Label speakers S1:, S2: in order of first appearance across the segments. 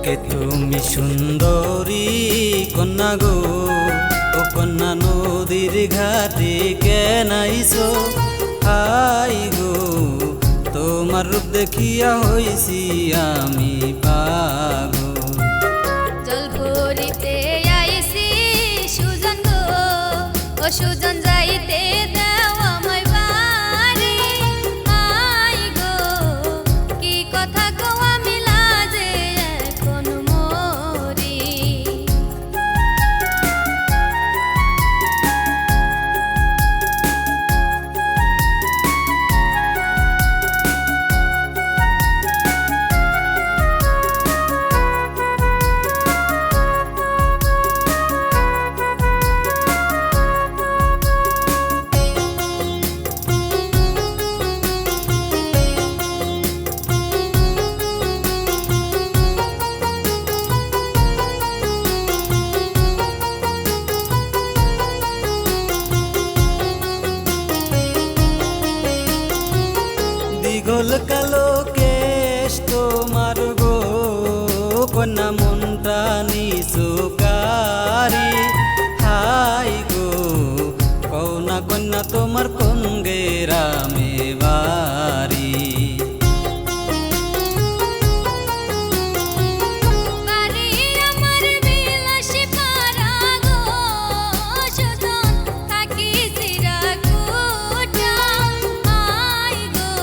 S1: কে তুমি সুন্দরী কন্যা গো, ও কন্যা নদীর ঘাটে কেন আইছো? হাই গো তোমার রূপ দেখিয়া হইছি আমি পাগল।
S2: জল ভরিতে আইছি সুজন গো, ও সুজন যাইতে দাও আমায় বাড়ি। হাই গো কি কথা কও আমি লাজে এখন মরি।
S1: দীঘল কালো কেশ তোমার গো, কন্যা মনটা নিচুকারি। হাই গো কন্যা কন্যা তোমার কোন গ্রামে বাড়ি?
S2: বাড়ি আমার বিলাসী পাড়া গো, সুজন থাকি চিরাকুটা। হাই গো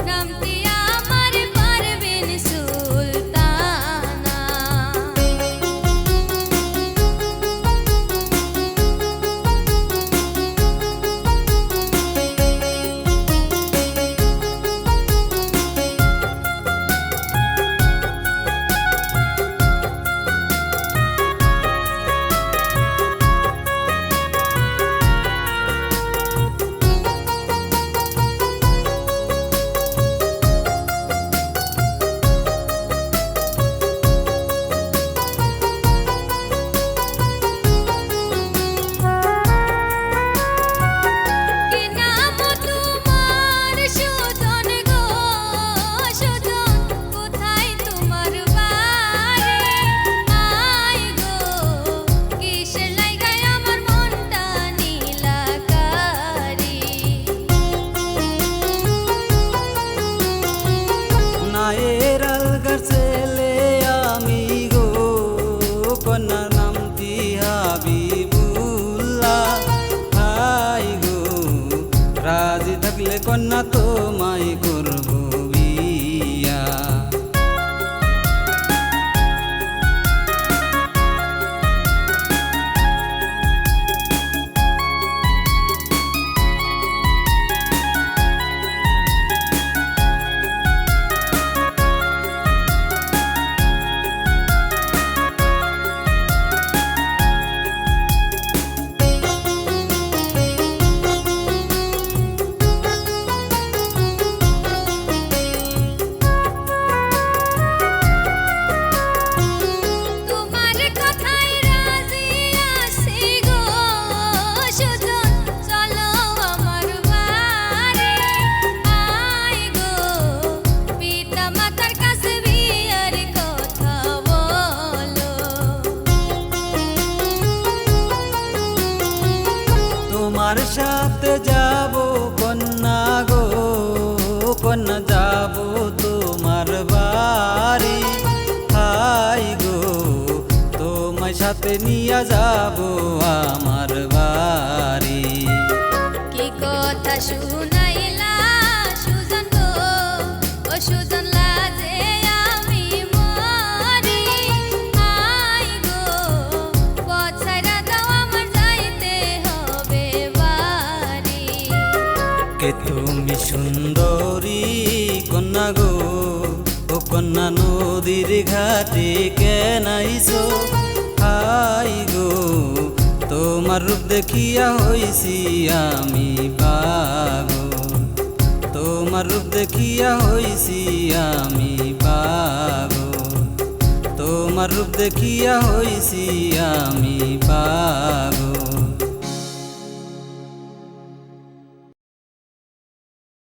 S2: নামটি আমার পারভীন সুলতানা। কি নাম তোমার সুজন গো, সুজন কোথায় তোমার বাড়ি? হাই গো কিসের লাইগায় আমার মনটা নীলাকারি।
S1: নায়ের আলগার ছেলে আমি গো, কন্যার নামটি হাবিবুল্লাহ। হাই গো রাজি থাকলে কন্যা তোমায় করব বিয়া।
S2: তোমার কথায় রাজি আছি গো, সুজন চলো আমার বাড়ি। হাই গো পিতা মাতার কাছে বিয়ার কথা বলো।
S1: তোমার সাথে যাব কন্যা গো, কন্যা যাব তোমার বাড়ি। হাই গো তোমার সাথে নিয়ে যাব আমার বাড়ি।
S2: কি কথা শুনাইলা সুজন গো, ও সুজন লাজে আমি মরি। হাই গো পথ ছাইরা দাও আমার যাইতে হবে বাড়ি।
S1: কে তুমি সুন্দরী কন্যা গো, ও কন্যা নদীর ঘাটে কেন আইছো? হাই গো তোমার রূপ দেখিয়া হইছি আমি পাগল। তোমার রূপ দেখিয়া হইছি আমি পাগল। তোমার রূপ দেখিয়া হইছি